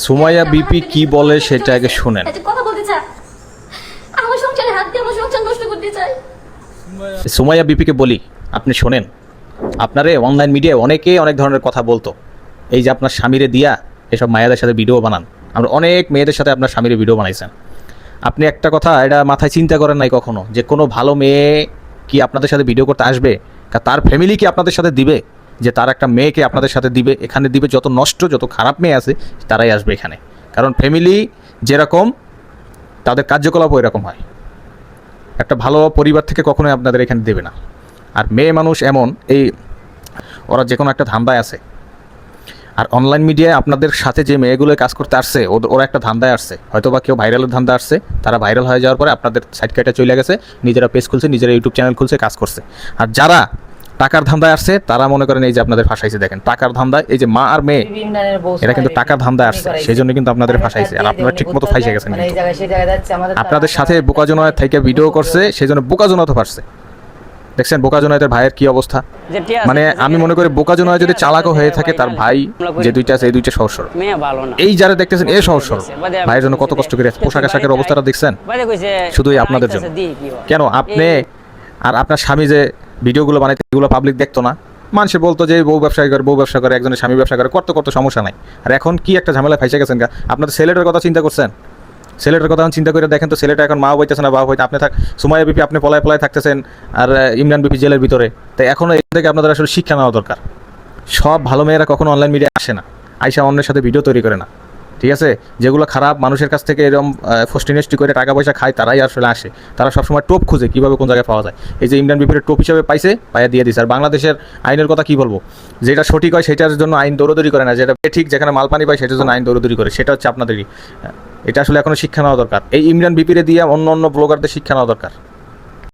Sumaiya BP কি বলে সেটা আগে শুনেন। কথা বলতে চায়, আমার সংসারে হাত দিয়ে আমার সংসার নষ্ট করতে চায়। সুমাইয়া বিপিকে বলি, আপনি শোনেন, আপনারে অনলাইন মিডিয়ায় অনেকে অনেক ধরনের কথা বলতো, এই যে আপনার স্বামীরে দিয়া এসব মায়েদের সাথে ভিডিও বানান, আমরা অনেক মেয়েদের সাথে আপনার স্বামীরে ভিডিও বানাইছেন। আপনি একটা কথা এটা মাথায় চিন্তা করেন নাই কখনো যে কোনো ভালো মেয়ে কি আপনাদের সাথে ভিডিও করতে আসবে, তার ফ্যামিলি কি আপনাদের সাথে দিবে, যে তার একটা মেয়েকে আপনাদের সাথে দিবে, এখানে দিবে যত নষ্ট যত খারাপ মেয়ে আছে তারাই আসবে এখানে। কারণ ফ্যামিলি যেরকম তাদের কার্যকলাপও এরকম হয়, একটা ভালো পরিবার থেকে কখনোই আপনাদের এখানে দেবে না। আর মেয়ে মানুষ এমন, এই ওরা যে কোনো একটা ধান্দায় আছে। আর অনলাইন মিডিয়ায় আপনাদের সাথে যে মেয়েগুলো কাজ করতে আসছে ওরা একটা ধান্দায় আসছে, হয়তো বা কেউ ভাইরালের ধান্দা আসছে, তারা ভাইরাল হয়ে যাওয়ার পরে আপনাদের সাইড কাটা চলে গেছে, নিজেরা পেজ খুলছে, নিজেরা ইউটিউব চ্যানেল খুলছে, কাজ করছে। আর যারা টাকার ধান্দায় আসছে তারা মনে করেন এই যে আপনাদের ফাঁসাইছে, দেখেন টাকার ধান্দায়, এই যে মা আর মেয়ে এরা কিন্তু টাকার ধান্দায় আসছে, সেই জন্য কিন্তু আপনাদের ফাঁসাইছে। আর আপনারা ঠিক মতো ফাঁসে গেছেন, আপনাদের সাথে বোকাজনয় থেকে ভিডিও করছে, সেই জন্য বোকাজনয় তো ফাঁসছে। দেখছেন বোকাজনয়ের ভাইয়ের কি অবস্থা, মানে আমি মনে করি বোকাজনয় যদি চালাকও হয়ে থাকে, তার ভাই যে দুইটা আছে এই দুইটা সহজ সরল, এই যারা দেখতেছেন এ সহজ সরল, ভাইয়ের জন্য কত কষ্ট করে পোশাক আশাকের অবস্থাটা দেখছেন, শুধুই আপনাদের জন্য। কেন আপনি আর আপনার স্বামী যে ভিডিওগুলো বানাইতে, এগুলো পাবলিক দেখতো না, মানুষে বলতো যে বউ ব্যবসা করে একজনের স্বামী ব্যবসা করে, করতে সমস্যা নাই। আর এখন কি একটা ঝামেলা ফাইসে গেছেন গা, আপনাদের ছেলেটার কথা চিন্তা করছেন, ছেলেটার কথা চিন্তা করে দেখেন তো, ছেলেটা এখন মা বইতেছে না, বাবা হইতে, আপনি সুমাইয়া বিপি আপনি পলায় থাকতেছেন, আর ইমরান বিপি জেলের ভিতরে। তাই এখনও এর থেকে আপনাদের আসলে শিক্ষা নেওয়া দরকার। সব ভালো মেয়েরা কখনো অনলাইন মিডিয়া আসে না, আইসা অন্যের সাথে ভিডিও তৈরি করে না, ঠিক আছে? যেগুলো খারাপ মানুষের কাছ থেকে এরকম ফষ্টিনষ্টি করে টাকা পয়সা খায়, তারাই আসলে আসে। তারা সবসময় টোপ খুঁজে কীভাবে কোন জায়গায় পাওয়া যায়। এই যে ইমরান বিপির টোপ হিসাবে পাইছে, পাইয়া দিয়ে দিছে। আর বাংলাদেশের আইনের কথা কি বলবো, যেটা সঠিক হয় সেটার জন্য আইন দৌড়দৌড়ি করে না, যেটা ঠিক যেখানে মাল পানি পায় সেটার জন্য আইন দৌড়দৌড়ি করে, সেটা হচ্ছে আপনাদেরই। এটা আসলে এখনো শিক্ষা নেওয়া দরকার। এই ইমরান বিপিরে দিয়ে অন্য ব্লগারদের শিক্ষা নেওয়া দরকার।